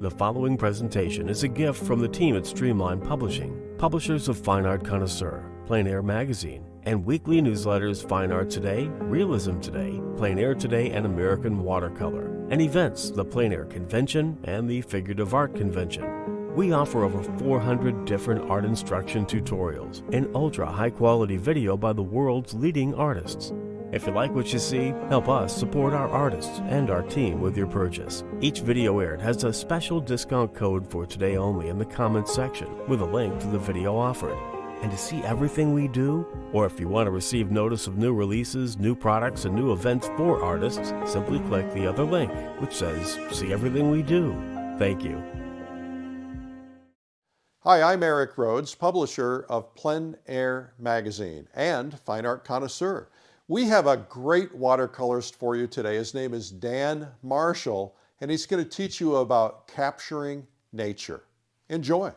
The following presentation is a gift from the team at Streamline Publishing, publishers of Fine Art Connoisseur, Plein Air Magazine, and weekly newsletters Fine Art Today, Realism Today, Plein Air Today, and American Watercolor, and events, the Plein Air Convention and the Figurative Art Convention. We offer over 400 different art instruction tutorials and ultra high-quality video by the world's leading artists. If you like what you see, help us support our artists and our team with your purchase. Each video aired has a special discount code for today only in the comments section with a link to the video offered. And to see everything we do, or if you want to receive notice of new releases, new products, and new events for artists, simply click the other link, which says, "See everything we do." Thank you. Hi, I'm Eric Rhodes, publisher of Plein Air Magazine and Fine Art Connoisseur. We have a great watercolorist for you today. His name is Dan Marshall, and he's going to teach you about capturing nature. Enjoy.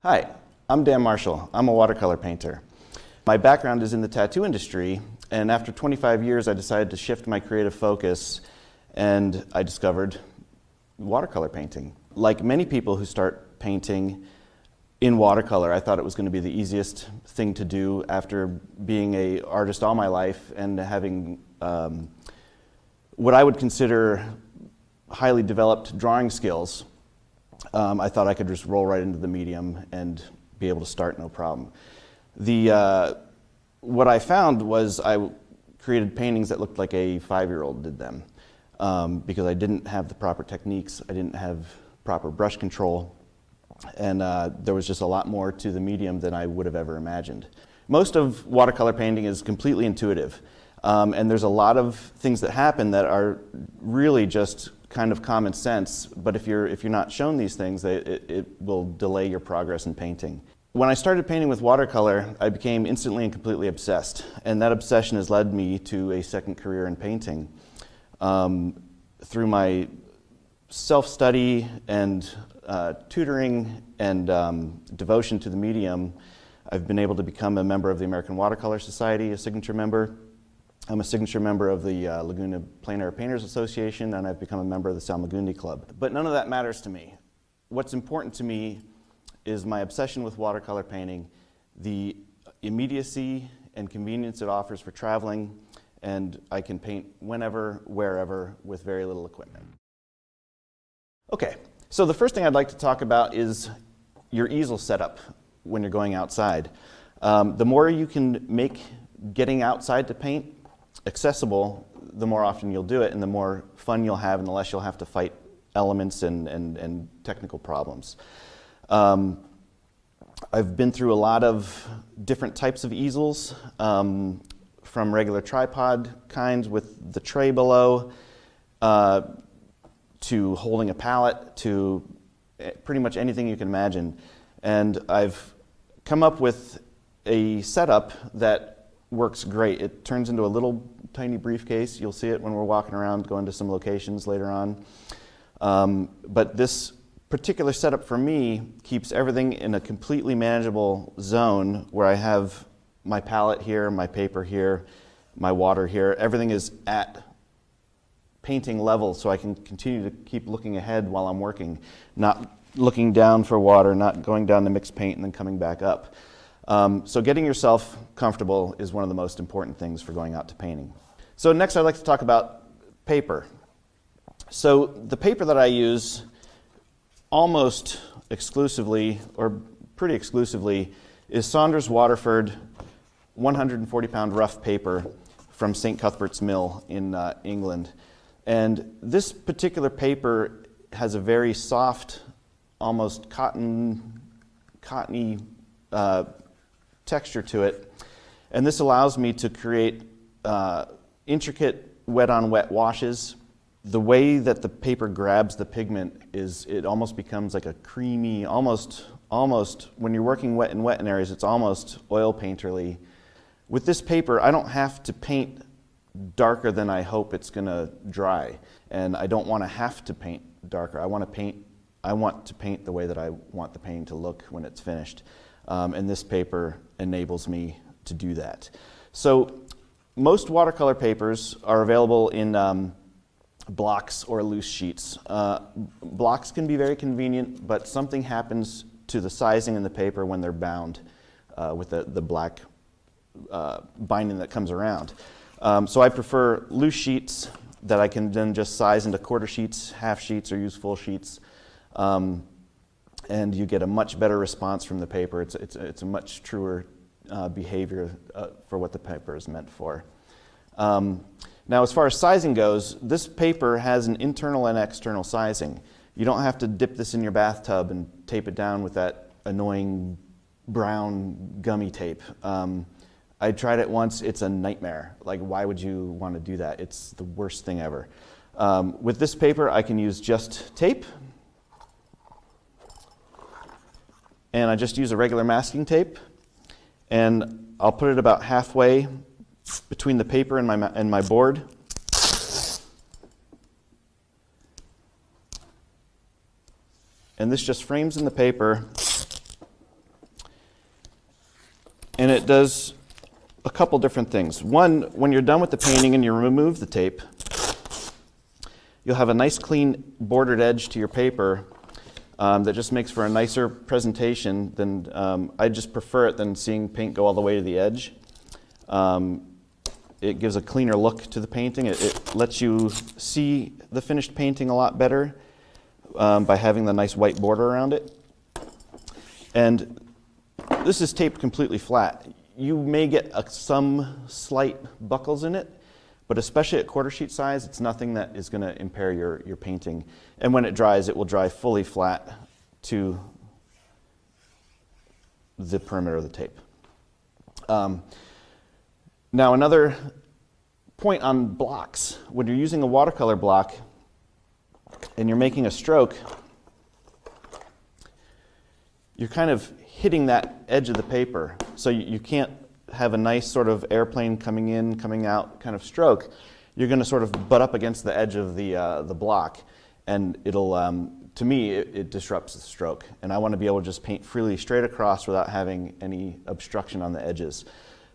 Hi, I'm Dan Marshall. I'm a watercolor painter. My background is in the tattoo industry, and after 25 years I decided to shift my creative focus, and I discovered watercolor painting. Like many people who start painting in watercolor, I thought it was going to be the easiest thing to do after being an artist all my life and having what I would consider highly developed drawing skills. I thought I could just roll right into the medium and be able to start no problem. What I found was I created paintings that looked like a 5-year-old did them because I didn't have the proper techniques, I didn't have proper brush control, and there was just a lot more to the medium than I would have ever imagined. Most of watercolor painting is completely intuitive, and there's a lot of things that happen that are really just kind of common sense, but if you're not shown these things, it will delay your progress in painting. When I started painting with watercolor, I became instantly and completely obsessed, and that obsession has led me to a second career in painting. Through my self-study and tutoring and devotion to the medium, I've been able to become a member of the American Watercolor Society, a signature member. I'm a signature member of the Laguna Plein Air Painters Association, and I've become a member of the Salmagundi Club. But none of that matters to me. What's important to me is my obsession with watercolor painting, the immediacy and convenience it offers for traveling, and I can paint whenever, wherever, with very little equipment. Okay, so the first thing I'd like to talk about is your easel setup when you're going outside. The more you can make getting outside to paint accessible, the more often you'll do it, and the more fun you'll have, and the less you'll have to fight elements and technical problems. I've been through a lot of different types of easels, from regular tripod kinds with the tray below, to holding a palette, to pretty much anything you can imagine. And I've come up with a setup that works great. It turns into a little tiny briefcase. You'll see it when we're walking around, going to some locations later on. But this particular setup for me keeps everything in a completely manageable zone where I have my palette here, my paper here, my water here. Everything is at painting level, so I can continue to keep looking ahead while I'm working, not looking down for water, not going down to mix paint and then coming back up. So getting yourself comfortable is one of the most important things for going out to painting. So next I'd like to talk about paper. So the paper that I use almost exclusively, or pretty exclusively, is Saunders Waterford 140-pound rough paper from St. Cuthbert's Mill in England. And this particular paper has a very soft, almost cottony texture to it, and this allows me to create intricate wet-on-wet washes the way that the paper grabs the pigment is it almost becomes like a creamy, almost when you're working wet in areas, it's almost oil painterly. With this paper, I don't have to paint darker than I hope it's going to dry, and I don't want to have to paint darker. I want to paint the way that I want the painting to look when it's finished, and this paper enables me to do that. So most watercolor papers are available in blocks or loose sheets. Blocks can be very convenient, but something happens to the sizing in the paper when they're bound with the black binding that comes around. So I prefer loose sheets that I can then just size into quarter sheets, half sheets, or use full sheets. And you get a much better response from the paper. It's a much truer behavior for what the paper is meant for. Now, as far as sizing goes, this paper has an internal and external sizing. You don't have to dip this in your bathtub and tape it down with that annoying brown gummy tape. I tried it once. It's a nightmare. Like, why would you want to do that? It's the worst thing ever. With this paper, I can use just tape. And I just use a regular masking tape. And I'll put it about halfway between the paper and my board. And this just frames in the paper. And it does a couple different things. One, when you're done with the painting and you remove the tape, you'll have a nice clean bordered edge to your paper that just makes for a nicer presentation than, I just prefer it than seeing paint go all the way to the edge. It gives a cleaner look to the painting. It lets you see the finished painting a lot better by having the nice white border around it. And this is taped completely flat. You may get some slight buckles in it, but especially at quarter sheet size, it's nothing that is going to impair your painting. And when it dries, it will dry fully flat to the perimeter of the tape. Now, another point on blocks. When you're using a watercolor block and you're making a stroke, you're kind of hitting that edge of the paper. So you can't have a nice sort of airplane coming in, coming out kind of stroke. You're going to sort of butt up against the edge of the block, and it'll, to me, it disrupts the stroke. And I want to be able to just paint freely straight across without having any obstruction on the edges.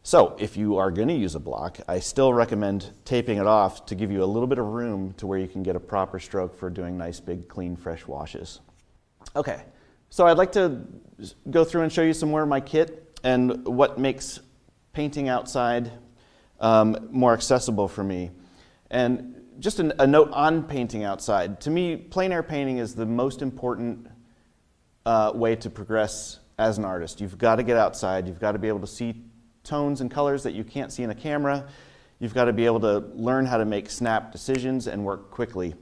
So if you are going to use a block, I still recommend taping it off to give you a little bit of room to where you can get a proper stroke for doing nice, big, clean, fresh washes. Okay, so I'd like to go through and show you some more of my kit and what makes painting outside more accessible for me. And just a note on painting outside. To me, plein air painting is the most important way to progress as an artist. You've got to get outside. You've got to be able to see tones and colors that you can't see in a camera. You've got to be able to learn how to make snap decisions and work quickly.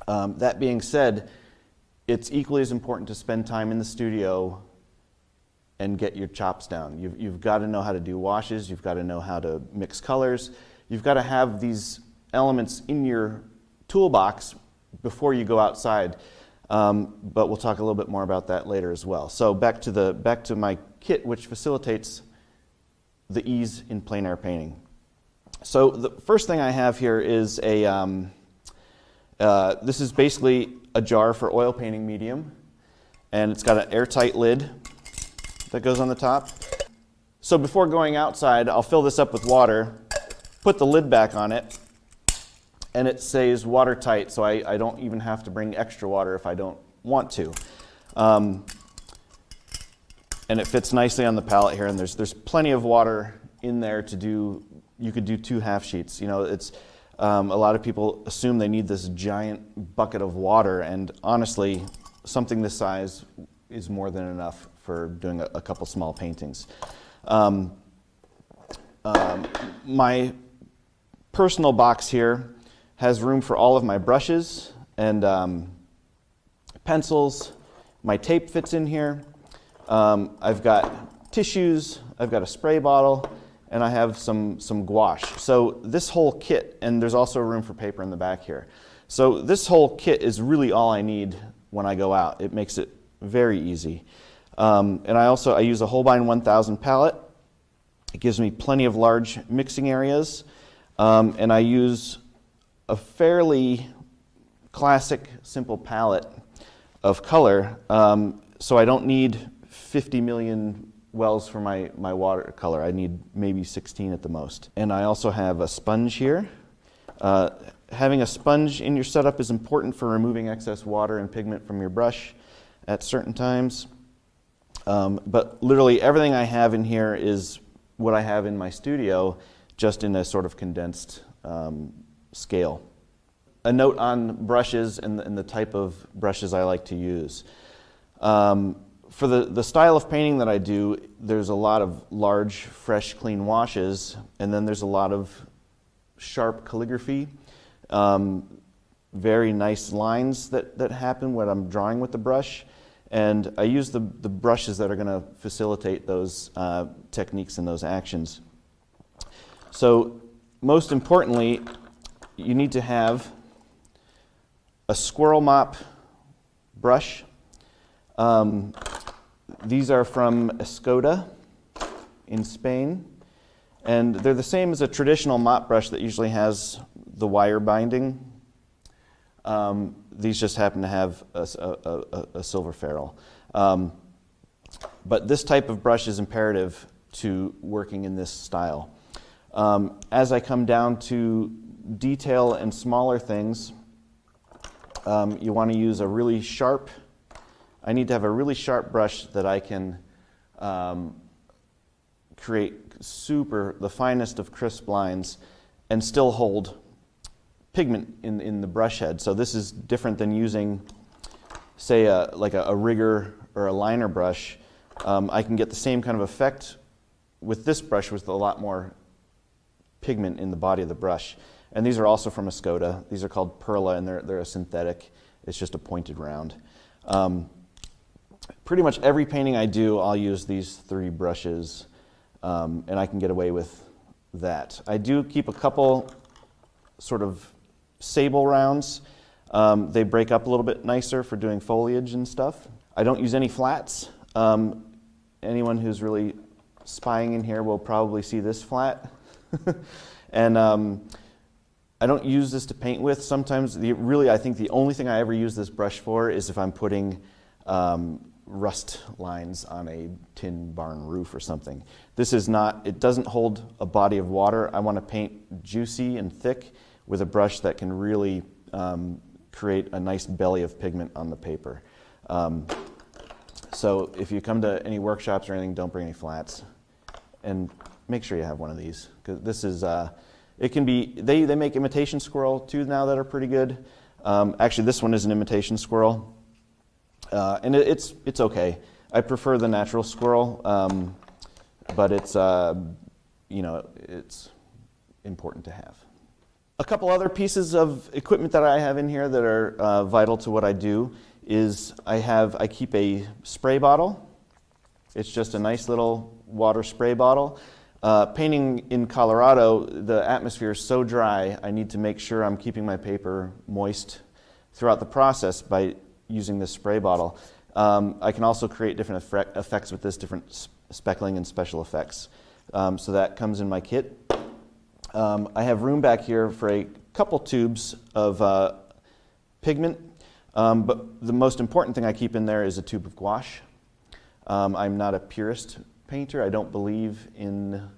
That being said, it's equally as important to spend time in the studio and get your chops down. You've got to know how to do washes. You've got to know how to mix colors. You've got to have these elements in your toolbox before you go outside. But we'll talk a little bit more about that later as well. So back to my kit, which facilitates the ease in plein air painting. So the first thing I have here is this is basically a jar for oil painting medium, and it's got an airtight lid that goes on the top. So before going outside, I'll fill this up with water, put the lid back on it, and it stays watertight, so I don't even have to bring extra water if I don't want to. And it fits nicely on the palette here, and there's plenty of water in there to do. You could do 2 half sheets. You know, it's a lot of people assume they need this giant bucket of water, and honestly, something this size is more than enough for doing a couple small paintings. My personal box here has room for all of my brushes and pencils. My tape fits in here. I've got tissues, I've got a spray bottle, and I have some gouache. So this whole kit, and there's also room for paper in the back here. So this whole kit is really all I need when I go out. It makes it very easy. And I use a Holbein 1000 palette. It gives me plenty of large mixing areas. And I use a fairly classic, simple palette of color. So I don't need 50 million wells for my watercolor. I need maybe 16 at the most. And I also have a sponge here. Having a sponge in your setup is important for removing excess water and pigment from your brush at certain times. But literally everything I have in here is what I have in my studio, just in a sort of condensed scale. A note on brushes and the type of brushes I like to use. For the style of painting that I do, there's a lot of large, fresh, clean washes, and then there's a lot of sharp calligraphy. Very nice lines that happen when I'm drawing with the brush, and I use the brushes that are going to facilitate those techniques and those actions. So most importantly, you need to have a squirrel mop brush. These are from Escoda in Spain, and they're the same as a traditional mop brush that usually has the wire binding. These just happen to have a silver ferrule. But this type of brush is imperative to working in this style. As I come down to detail and smaller things, you want to use a really sharp, I need to have a really sharp brush that I can create the finest of crisp lines and still hold pigment in the brush head. So this is different than using, say, like a rigger or a liner brush. I can get the same kind of effect with this brush with a lot more pigment in the body of the brush. And these are also from Escoda. These are called Perla, and they're a synthetic. It's just a pointed round. Pretty much every painting I do, I'll use these three brushes, and I can get away with that. I do keep a couple sort of sable rounds. They break up a little bit nicer for doing foliage and stuff. I don't use any flats. Anyone who's really spying in here will probably see this flat. And I don't use this to paint with. Sometimes, I think the only thing I ever use this brush for is if I'm putting rust lines on a tin barn roof or something. This is not, it doesn't hold a body of water. I want to paint juicy and thick with a brush that can really create a nice belly of pigment on the paper. So if you come to any workshops or anything, don't bring any flats. And make sure you have one of these, because this is, it can be, they make imitation squirrel too now that are pretty good. Actually, this one is an imitation squirrel. And it's okay. I prefer the natural squirrel, but it's, it's important to have. A couple other pieces of equipment that I have in here that are vital to what I do is I keep a spray bottle. It's just a nice little water spray bottle. Painting in Colorado, the atmosphere is so dry, I need to make sure I'm keeping my paper moist throughout the process by using this spray bottle. I can also create different effects with this, different speckling and special effects. So that comes in my kit. I have room back here for a couple tubes of pigment, but the most important thing I keep in there is a tube of gouache. I'm not a purist painter. I don't believe in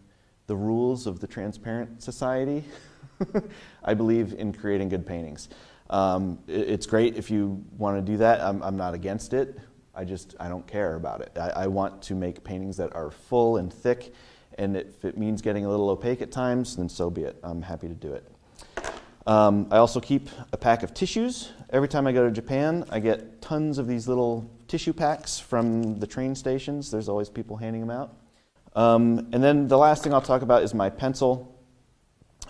the rules of the Transparent Society. I believe in creating good paintings. It's great if you want to do that. I'm not against it. I don't care about it. I want to make paintings that are full and thick, and if it means getting a little opaque at times, then so be it. I'm happy to do it. I also keep a pack of tissues. Every time I go to Japan, I get tons of these little tissue packs from the train stations. There's always people handing them out. And then the last thing I'll talk about is my pencil.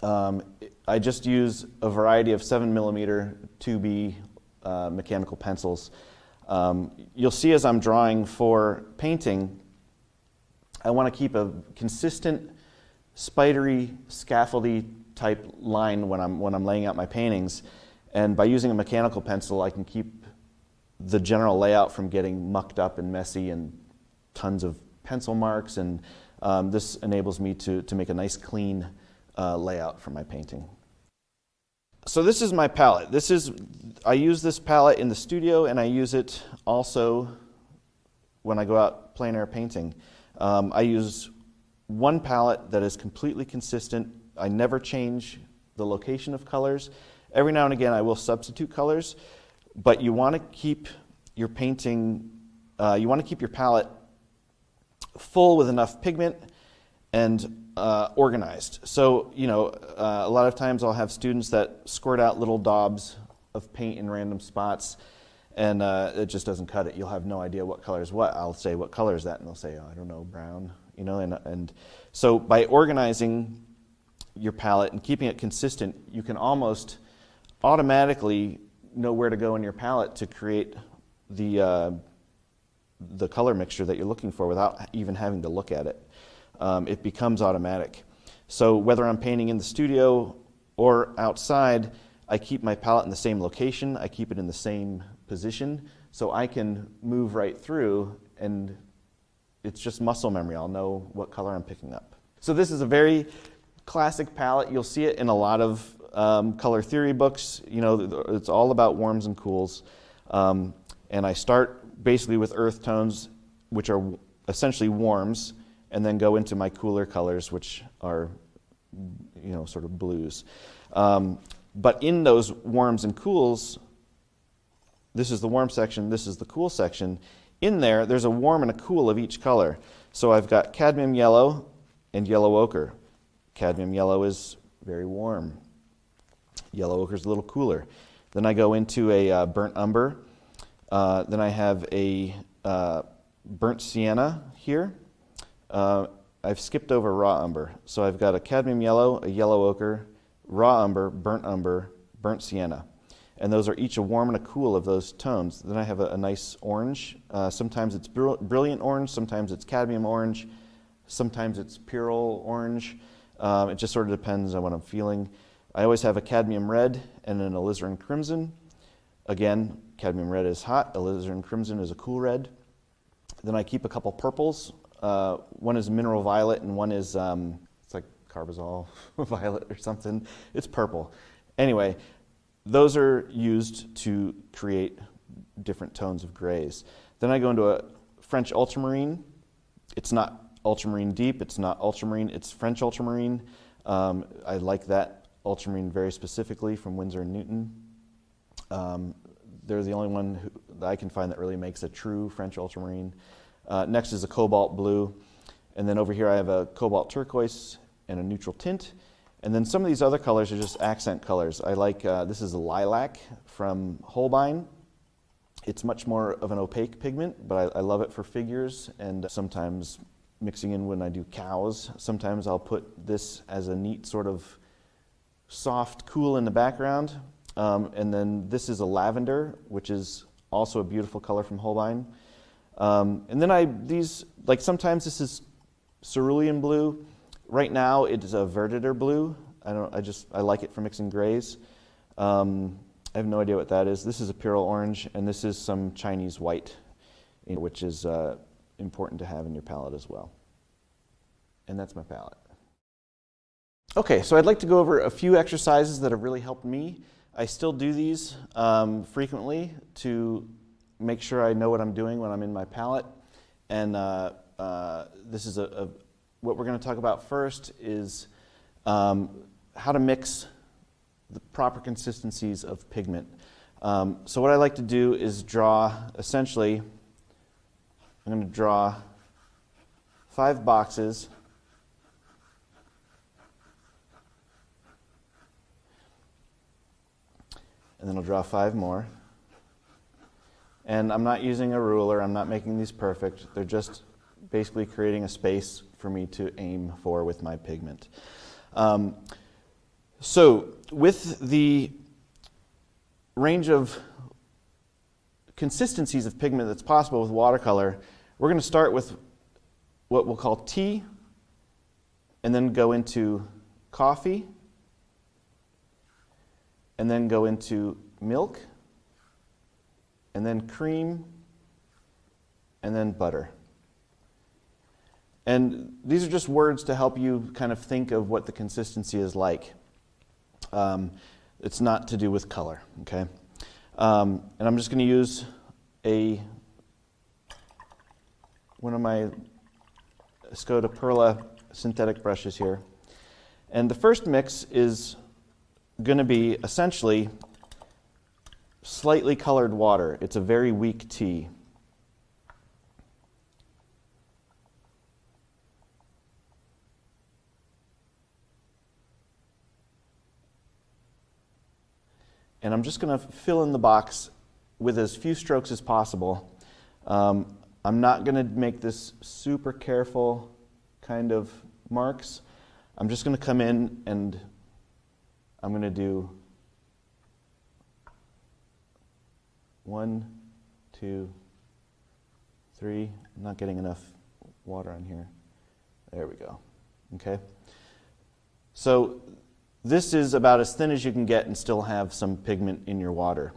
I just use a variety of 7mm 2B mechanical pencils. You'll see as I'm drawing for painting, I want to keep a consistent, spidery, scaffoldy type line when I'm laying out my paintings. And by using a mechanical pencil, I can keep the general layout from getting mucked up and messy and tons of pencil marks, and this enables me to make a nice clean layout for my painting. So this is my palette. I use this palette in the studio, and I use it also when I go out plein air painting. I use one palette that is completely consistent. I never change the location of colors. Every now and again I will substitute colors, but you want to keep your painting, you want to keep your palette full with enough pigment and organized. So, you know, a lot of times I'll have students that squirt out little daubs of paint in random spots, and it just doesn't cut it. You'll have no idea what color is what. I'll say, what color is that? And they'll say, oh, I don't know, brown. You know, and so by organizing your palette and keeping it consistent, you can almost automatically know where to go in your palette to create the color mixture that you're looking for without even having to look at it. It becomes automatic. So whether I'm painting in the studio or outside, I keep my palette in the same location, I keep it in the same position, so I can move right through, and it's just muscle memory. I'll know what color I'm picking up. So this is a very classic palette. You'll see it in a lot of color theory books. You know, it's all about warms and cools. And I start basically with earth tones, which are essentially warms, and then go into my cooler colors, which are, you know, sort of blues. But in those warms and cools, this is the warm section, this is the cool section. In there, there's a warm and a cool of each color. So I've got cadmium yellow and yellow ochre. Cadmium yellow is very warm. Yellow ochre is a little cooler. Then I go into a burnt umber. Then I have a burnt sienna here. I've skipped over raw umber. So I've got a cadmium yellow, a yellow ochre, raw umber, burnt sienna. And those are each a warm and a cool of those tones. Then I have a nice orange. Sometimes it's brilliant orange, sometimes it's cadmium orange, sometimes it's pyrrole orange. It just sort of depends on what I'm feeling. I always have a cadmium red and an alizarin crimson. Again, cadmium red is hot, alizarin crimson is a cool red. Then I keep a couple purples. One is mineral violet and one is, it's like carbazole violet or something. It's purple. Anyway, those are used to create different tones of grays. Then I go into a French ultramarine. It's not ultramarine deep, it's not ultramarine, it's French ultramarine. I like that ultramarine very specifically from Winsor & Newton. They're the only one that I can find that really makes a true French ultramarine. Next is a cobalt blue. And then over here I have a cobalt turquoise and a neutral tint. And then some of these other colors are just accent colors. I like, this is a lilac from Holbein. It's much more of an opaque pigment, but I love it for figures, and sometimes mixing in when I do cows. Sometimes I'll put this as a neat sort of soft cool in the background. And then this is a lavender, which is also a beautiful color from Holbein. And then sometimes this is cerulean blue. Right now it is a verditer blue. I like it for mixing grays. I have no idea what that is. This is a pyrrole orange, and this is some Chinese white, which is important to have in your palette as well. And that's my palette. Okay, so I'd like to go over a few exercises that have really helped me. I still do these frequently to make sure I know what I'm doing when I'm in my palette. And this is what we're going to talk about first is how to mix the proper consistencies of pigment. So what I like to do is draw, essentially, I'm going to draw 5 boxes . And then I'll draw 5 more. And I'm not using a ruler, I'm not making these perfect. They're just basically creating a space for me to aim for with my pigment. So with the range of consistencies of pigment that's possible with watercolor, we're going to start with what we'll call tea, and then go into coffee, and then go into milk, and then cream, and then butter. And these are just words to help you kind of think of what the consistency is like. It's not to do with color, okay? And I'm just going to use one of my Scoda Perla synthetic brushes here. And the first mix is going to be essentially slightly colored water. It's a very weak tea. And I'm just going to fill in the box with as few strokes as possible. I'm not going to make this super careful kind of marks. I'm just going to come in and I'm going to do 1, 2, 3. I'm not getting enough water on here. There we go. Okay. So this is about as thin as you can get and still have some pigment in your water.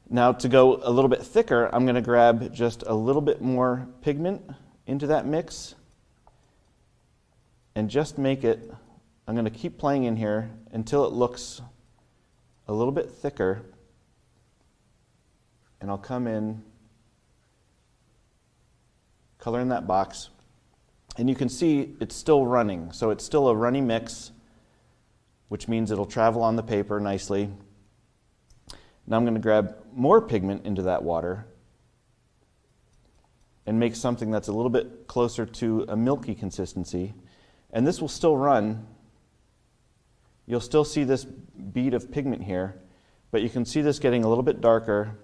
Now to go a little bit thicker, I'm going to grab just a little bit more pigment into that mix and just make it, I'm going to keep playing in here until it looks a little bit thicker, and I'll come in, color in that box, and you can see it's still running. So it's still a runny mix, which means it'll travel on the paper nicely. Now I'm going to grab more pigment into that water and make something that's a little bit closer to a milky consistency. And this will still run. You'll still see this bead of pigment here, but you can see this getting a little bit darker.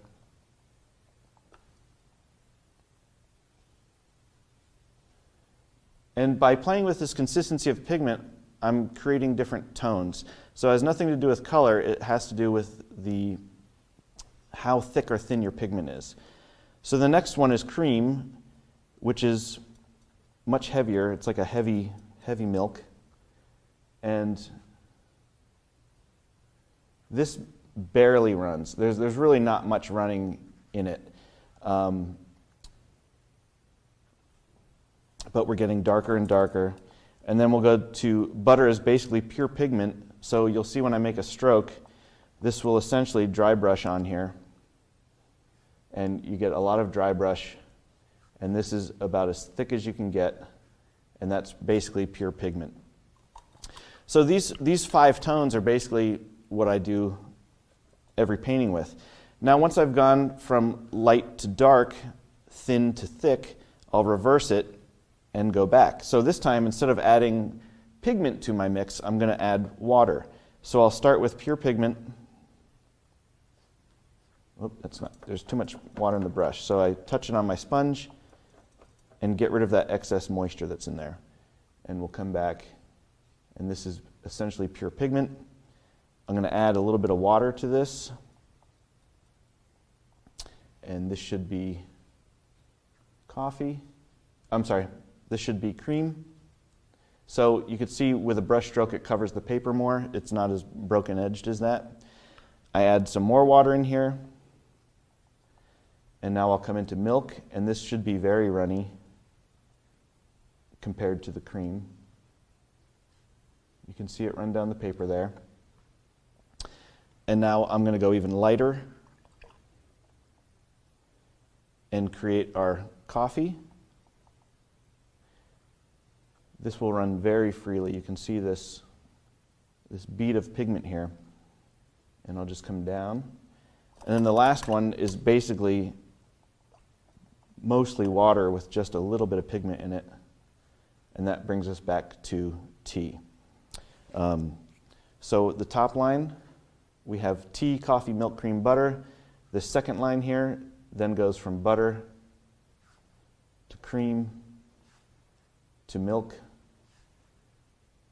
And by playing with this consistency of pigment, I'm creating different tones. So it has nothing to do with color, it has to do with how thick or thin your pigment is. So the next one is cream, which is much heavier. It's like a heavy milk. And this barely runs. There's really not much running in it. But we're getting darker and darker. And then we'll go to butter is basically pure pigment. So you'll see when I make a stroke, this will essentially dry brush on here. And you get a lot of dry brush. And this is about as thick as you can get. And that's basically pure pigment. So these 5 tones are basically what I do every painting with. Now once I've gone from light to dark, thin to thick, I'll reverse it and go back. So this time, instead of adding pigment to my mix, I'm going to add water. So I'll start with pure pigment. Oh, there's too much water in the brush. So I touch it on my sponge and get rid of that excess moisture that's in there. And we'll come back, and this is essentially pure pigment. I'm going to add a little bit of water to this. And this should be coffee. I'm sorry. This should be cream. So you can see with a brush stroke it covers the paper more. It's not as broken edged as that. I add some more water in here. And now I'll come into milk, and this should be very runny compared to the cream. You can see it run down the paper there. And now I'm going to go even lighter and create our coffee. This will run very freely. You can see this bead of pigment here. And I'll just come down. And then the last one is basically mostly water with just a little bit of pigment in it. And that brings us back to tea. So the top line, we have tea, coffee, milk, cream, butter. The second line here then goes from butter to cream to milk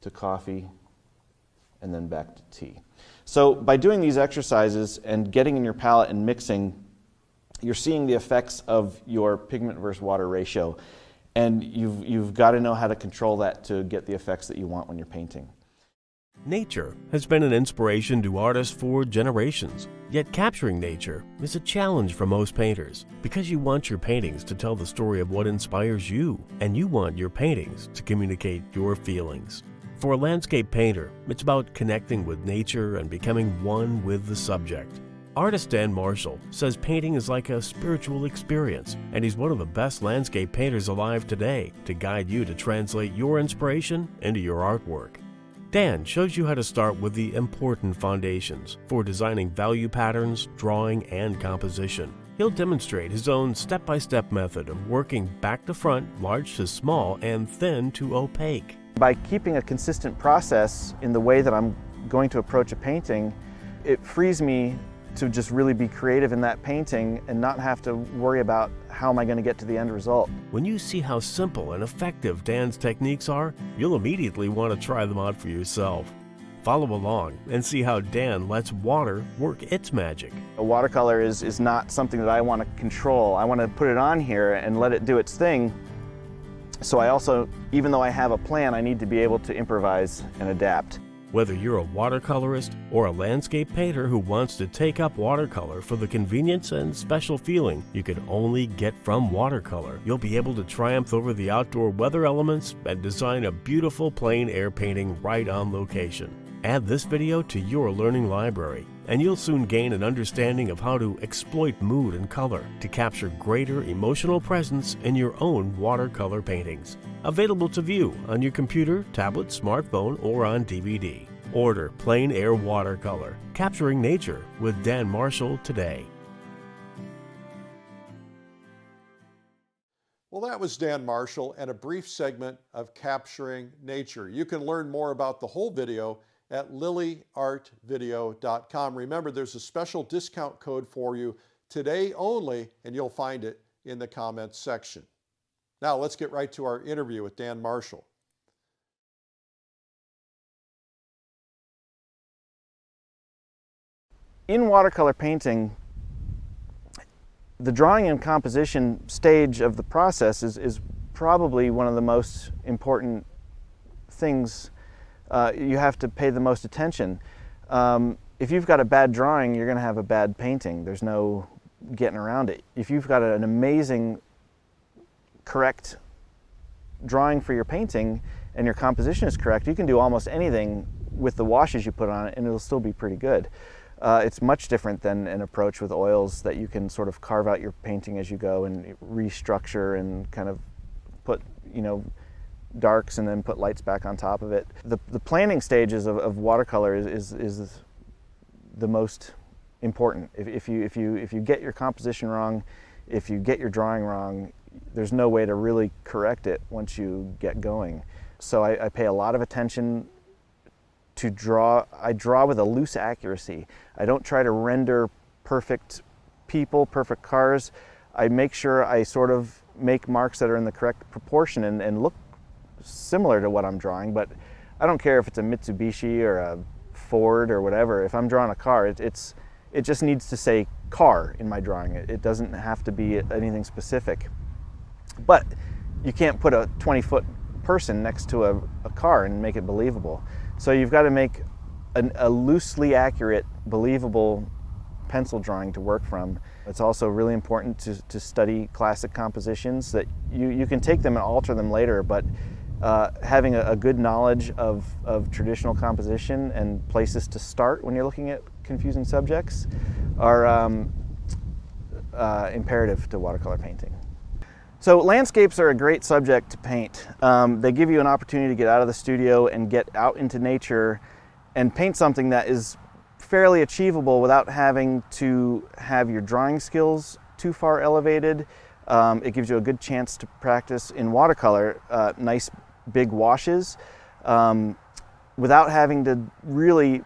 to coffee, and then back to tea. So by doing these exercises and getting in your palette and mixing, you're seeing the effects of your pigment versus water ratio. And you've got to know how to control that to get the effects that you want when you're painting. Nature has been an inspiration to artists for generations. Yet capturing nature is a challenge for most painters because you want your paintings to tell the story of what inspires you, and you want your paintings to communicate your feelings. For a landscape painter, it's about connecting with nature and becoming one with the subject. Artist Dan Marshall says painting is like a spiritual experience, and he's one of the best landscape painters alive today to guide you to translate your inspiration into your artwork. Dan shows you how to start with the important foundations for designing value patterns, drawing, and composition. He'll demonstrate his own step-by-step method of working back to front, large to small, and thin to opaque. By keeping a consistent process in the way that I'm going to approach a painting, it frees me to just really be creative in that painting and not have to worry about how am I going to get to the end result. When you see how simple and effective Dan's techniques are, you'll immediately want to try them out for yourself. Follow along and see how Dan lets water work its magic. A watercolor is not something that I want to control. I want to put it on here and let it do its thing. So I also, even though I have a plan, I need to be able to improvise and adapt. Whether you're a watercolorist or a landscape painter who wants to take up watercolor for the convenience and special feeling you could only get from watercolor, you'll be able to triumph over the outdoor weather elements and design a beautiful plein air painting right on location. Add this video to your learning library, and you'll soon gain an understanding of how to exploit mood and color to capture greater emotional presence in your own watercolor paintings. Available to view on your computer, tablet, smartphone, or on DVD. Order Plein Air Watercolor, Capturing Nature with Dan Marshall today. Well, that was Dan Marshall and a brief segment of Capturing Nature. You can learn more about the whole video at lilyartvideo.com. Remember, there's a special discount code for you today only, and you'll find it in the comments section. Now let's get right to our interview with Dan Marshall. In watercolor painting, the drawing and composition stage of the process is probably one of the most important things. You have to pay the most attention. If you've got a bad drawing, you're going to have a bad painting. There's no getting around it. If you've got an amazing, correct drawing for your painting and your composition is correct, you can do almost anything with the washes you put on it and it'll still be pretty good. It's much different than an approach with oils that you can sort of carve out your painting as you go and restructure and kind of put, darks and then put lights back on top of it. The planning stages of watercolor is the most important. If you get your composition wrong, if you get your drawing wrong, there's no way to really correct it once you get going. So I pay a lot of attention to draw. I draw with a loose accuracy. I don't try to render perfect people, perfect cars. I make sure I sort of make marks that are in the correct proportion and look similar to what I'm drawing, but I don't care if it's a Mitsubishi or a Ford or whatever. If I'm drawing a car, it just needs to say car in my drawing. It doesn't have to be anything specific. But you can't put a 20-foot person next to a car and make it believable. So you've got to make a loosely accurate, believable pencil drawing to work from. It's also really important to study classic compositions that you can take them and alter them later, but having a good knowledge of traditional composition and places to start when you're looking at confusing subjects are imperative to watercolor painting. So landscapes are a great subject to paint. They give you an opportunity to get out of the studio and get out into nature and paint something that is fairly achievable without having to have your drawing skills too far elevated. It gives you a good chance to practice in watercolor, nice big washes, without having to really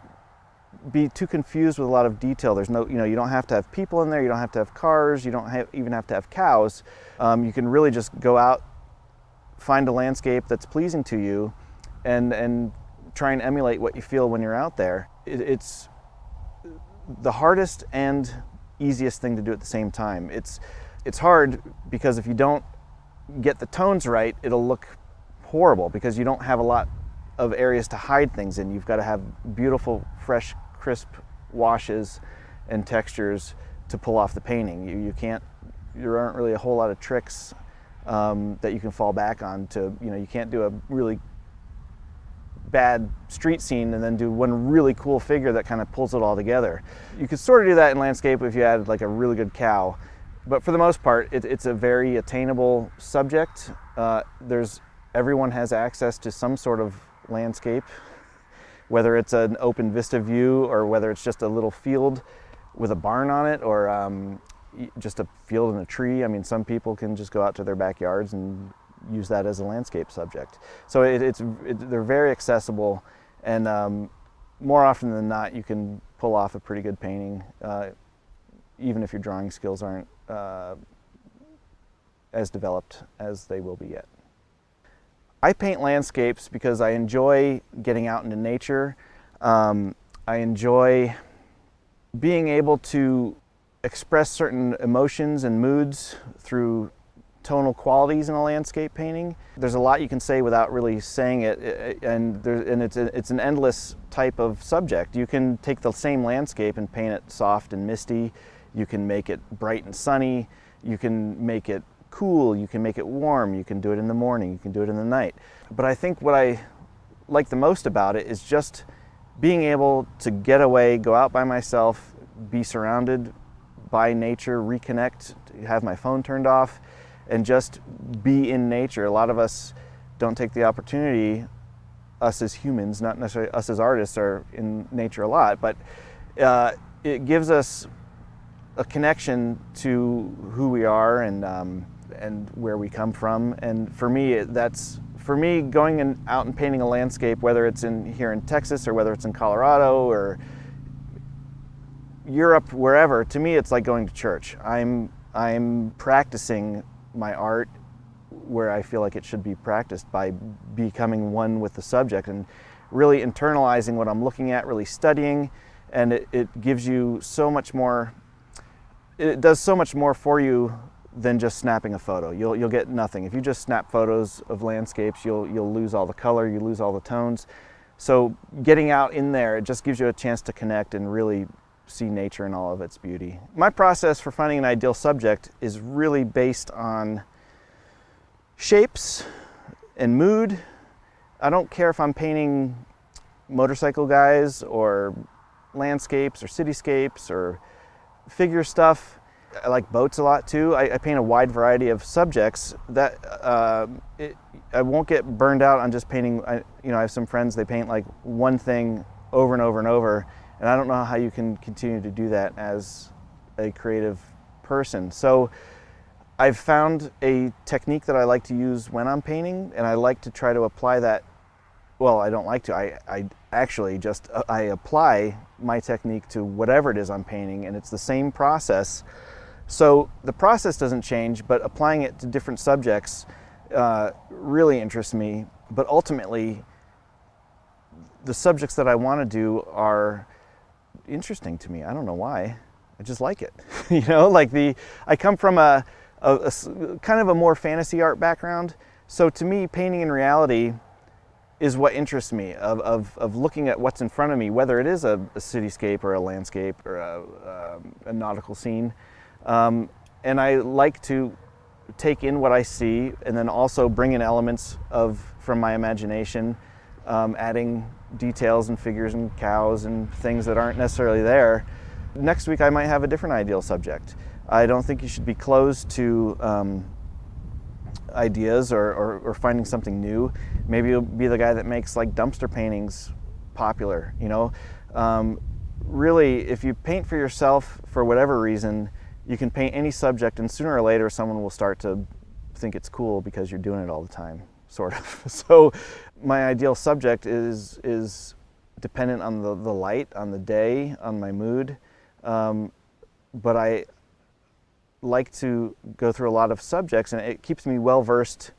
be too confused with a lot of detail. There's no, you don't have to have people in there, you don't have to have cars, you don't even have to have cows. You can really just go out, find a landscape that's pleasing to you, and try and emulate what you feel when you're out there. It's the hardest and easiest thing to do at the same time. It's hard because if you don't get the tones right, it'll look horrible because you don't have a lot of areas to hide things in. You've got to have beautiful, fresh, crisp washes and textures to pull off the painting. There aren't really a whole lot of tricks that you can fall back on to, you can't do a really bad street scene and then do one really cool figure that kind of pulls it all together. You could sort of do that in landscape if you had like a really good cow, but for the most part, it's a very attainable subject. Everyone has access to some sort of landscape, whether it's an open vista view or whether it's just a little field with a barn on it, or just a field and a tree. I mean, some people can just go out to their backyards and use that as a landscape subject. So they're very accessible, and more often than not, you can pull off a pretty good painting, even if your drawing skills aren't as developed as they will be yet. I paint landscapes because I enjoy getting out into nature. I enjoy being able to express certain emotions and moods through tonal qualities in a landscape painting. There's a lot you can say without really saying it, and it's an endless type of subject. You can take the same landscape and paint it soft and misty. You can make it bright and sunny. You can make it cool. You can make it warm. You can do it in the morning. You can do it in the night. But I think what I like the most about it is just being able to get away, go out by myself, be surrounded by nature, reconnect, have my phone turned off, and just be in nature. A lot of us don't take the opportunity, us as humans, not necessarily us as artists, are in nature a lot, but it gives us a connection to who we are and where we come from. And for me, going out and painting a landscape, whether it's here in Texas or whether it's in Colorado or Europe, wherever, to me it's like going to church. I'm practicing my art where I feel like it should be practiced, by becoming one with the subject and really internalizing what I'm looking at, really studying, and it gives you so much more. It does so much more for you than just snapping a photo. You'll get nothing if you just snap photos of landscapes. You'll lose all the color, you lose all the tones. So getting out in there, it just gives you a chance to connect and really see nature in all of its beauty. My process for finding an ideal subject is really based on shapes and mood. I don't care if I'm painting motorcycle guys or landscapes or cityscapes or figure stuff. I like boats a lot too. I paint a wide variety of subjects that I won't get burned out on just painting. I have some friends, they paint like one thing over and over and over, and I don't know how you can continue to do that as a creative person. So I've found a technique that I like to use when I'm painting, and I like to try to apply that. Well, I don't like to. I actually just I apply my technique to whatever it is I'm painting, and it's the same process. So the process doesn't change, but applying it to different subjects really interests me. But ultimately, the subjects that I want to do are interesting to me. I don't know why. I just like it. I come from a kind of a more fantasy art background. So to me, painting in reality is what interests me, of looking at what's in front of me, whether it is a cityscape or a landscape or a nautical scene. And I like to take in what I see and then also bring in elements from my imagination, adding details and figures and cows and things that aren't necessarily there. Next week I might have a different ideal subject. I don't think you should be closed to ideas or finding something new. Maybe you'll be the guy that makes like dumpster paintings popular, Really, if you paint for yourself for whatever reason, you can paint any subject, and sooner or later someone will start to think it's cool because you're doing it all the time, sort of. So my ideal subject is dependent on the light, on the day, on my mood, but I like to go through a lot of subjects, and it keeps me well versed.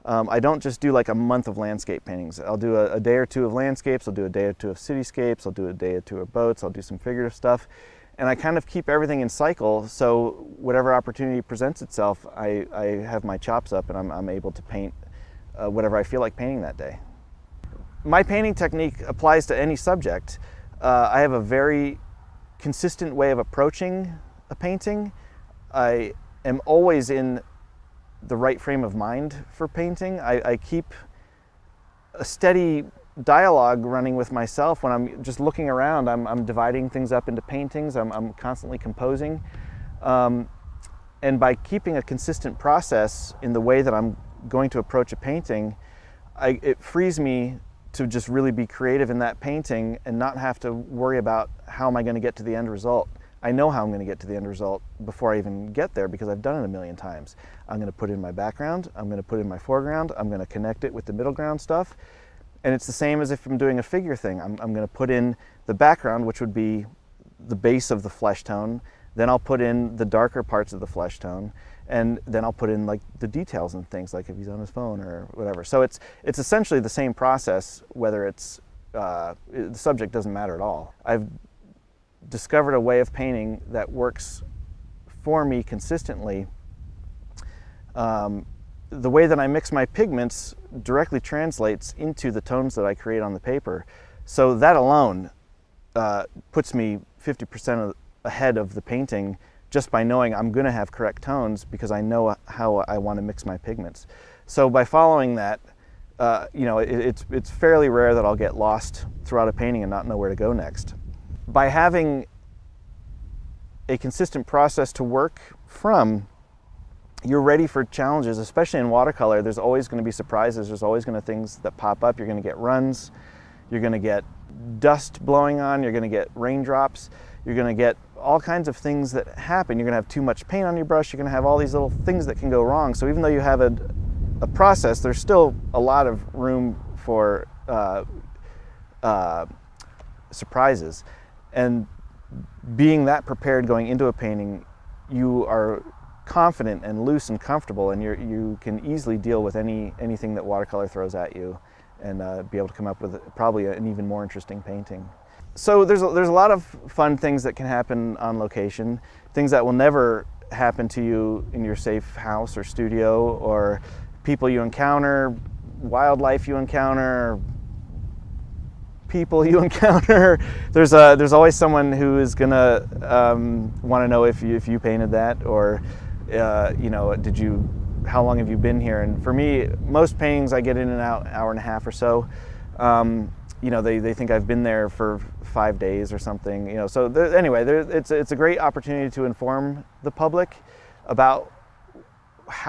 I don't just do like a month of landscape paintings. I'll do a day or two of landscapes, I'll do a day or two of cityscapes, I'll do a day or two of boats, I'll do some figurative stuff. And I kind of keep everything in cycle, so whatever opportunity presents itself, I have my chops up and I'm able to paint whatever I feel like painting that day. my painting technique applies to any subject. I have a very consistent way of approaching a painting. I am always in the right frame of mind for painting. I keep a steady dialogue running with myself when I'm just looking around. I'm dividing things up into paintings. I'm constantly composing. And by keeping a consistent process in the way that I'm going to approach a painting, it frees me to just really be creative in that painting and not have to worry about how am I going to get to the end result. I know how I'm going to get to the end result before I even get there because I've done it a million times. I'm going to put in my background, I'm going to put in my foreground, I'm going to connect it with the middle ground stuff. And it's the same as if I'm doing a figure thing. I'm going to put in the background, which would be the base of the flesh tone. Then I'll put in the darker parts of the flesh tone. And then I'll put in like the details and things, like if he's on his phone or whatever. So it's essentially the same process, whether it's, the subject doesn't matter at all. I've discovered a way of painting that works for me consistently. The way that I mix my pigments directly translates into the tones that I create on the paper. So that alone puts me 50% ahead of the painting just by knowing I'm going to have correct tones because I know how I want to mix my pigments. So by following that, you know, it's fairly rare that I'll get lost throughout a painting and not know where to go next. By having a consistent process to work from, you're ready for challenges, especially in watercolor. There's always going to be surprises. There's always going to be things that pop up. You're going to get runs. You're going to get dust blowing on. You're going to get raindrops. You're going to get all kinds of things that happen. You're going to have too much paint on your brush. You're going to have all these little things that can go wrong. So even though you have a process, there's still a lot of room for surprises. And being that prepared going into a painting, you are confident and loose and comfortable, and you can easily deal with anything that watercolor throws at you and be able to come up with probably an even more interesting painting. So there's a lot of fun things that can happen on location, things that will never happen to you in your safe house or studio, or people you encounter, wildlife you encounter, people you encounter. There's always someone who is gonna want to know if you painted that, or you know, how long have you been here? And for me, most paintings I get in and out hour and a half or so. You know, they think I've been there for 5 days or something. You know, so anyway, it's a great opportunity to inform the public about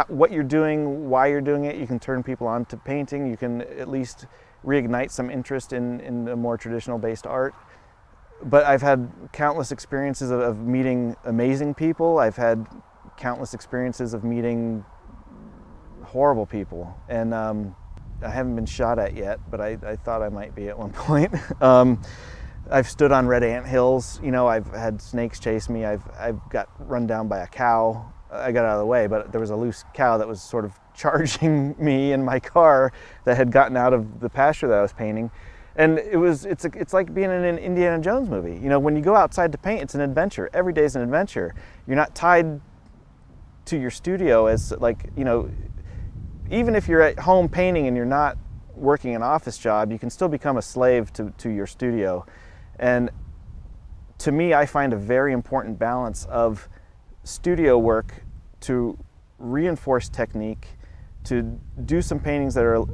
what you're doing, why you're doing it. You can turn people on to painting. You can at least reignite some interest in a more traditional based art. But I've had countless experiences of meeting amazing people. I've had countless experiences of meeting horrible people. And I haven't been shot at yet, but I thought I might be at one point. I've stood on red ant hills. You know, I've had snakes chase me. I've got run down by a cow. I got out of the way, but there was a loose cow that was sort of charging me in my car that had gotten out of the pasture that I was painting. And it's like being in an Indiana Jones movie. You know, when you go outside to paint, it's an adventure. Every day is an adventure. You're not tied to your studio as, like, you know, even if you're at home painting and you're not working an office job, you can still become a slave to your studio. And to me, I find a very important balance of studio work to reinforce technique, to do some paintings that are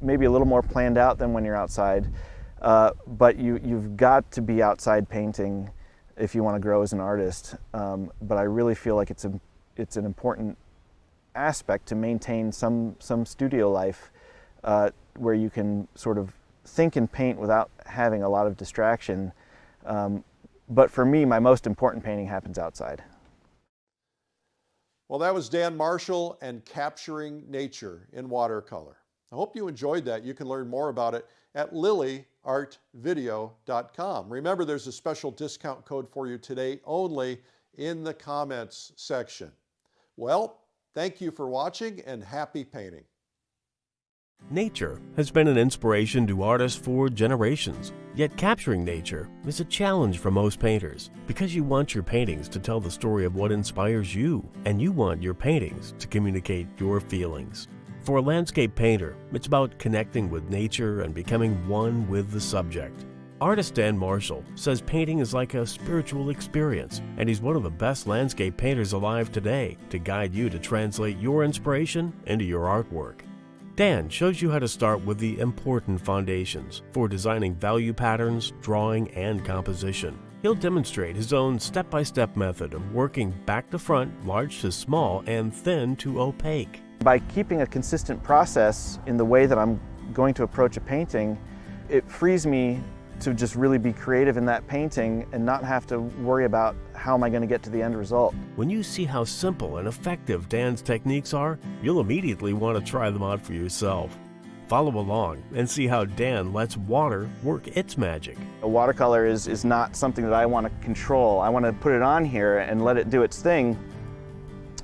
maybe a little more planned out than when you're outside, but you've got to be outside painting if you want to grow as an artist. But I really feel like it's an important aspect to maintain some studio life where you can sort of think and paint without having a lot of distraction. But for me, my most important painting happens outside. Well, that was Dan Marshall and Capturing Nature in Watercolor. I hope you enjoyed that. You can learn more about it at lilyartvideo.com. Remember, there's a special discount code for you today only in the comments section. Well, thank you for watching and happy painting. Nature has been an inspiration to artists for generations. Yet capturing nature is a challenge for most painters because you want your paintings to tell the story of what inspires you, and you want your paintings to communicate your feelings. For a landscape painter, it's about connecting with nature and becoming one with the subject. Artist Dan Marshall says painting is like a spiritual experience, and he's one of the best landscape painters alive today to guide you to translate your inspiration into your artwork. Dan shows you how to start with the important foundations for designing value patterns, drawing, and composition. He'll demonstrate his own step-by-step method of working back to front, large to small, and thin to opaque. By keeping a consistent process in the way that I'm going to approach a painting, it frees me to just really be creative in that painting and not have to worry about how am I going to get to the end result. When you see how simple and effective Dan's techniques are, you'll immediately want to try them out for yourself. Follow along and see how Dan lets water work its magic. A watercolor is not something that I want to control. I want to put it on here and let it do its thing.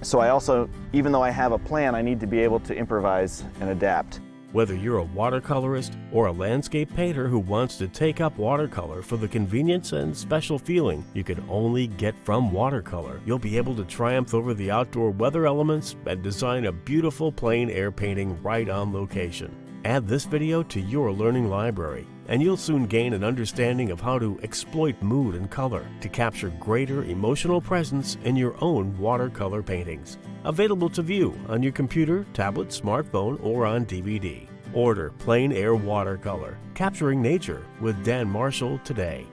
So I also, even though I have a plan, I need to be able to improvise and adapt. Whether you're a watercolorist or a landscape painter who wants to take up watercolor for the convenience and special feeling you can only get from watercolor, you'll be able to triumph over the outdoor weather elements and design a beautiful plein air painting right on location. Add this video to your learning library, and you'll soon gain an understanding of how to exploit mood and color to capture greater emotional presence in your own watercolor paintings. Available to view on your computer, tablet, smartphone, or on DVD. Order Plein Air Watercolor, Capturing Nature with Dan Marshall today.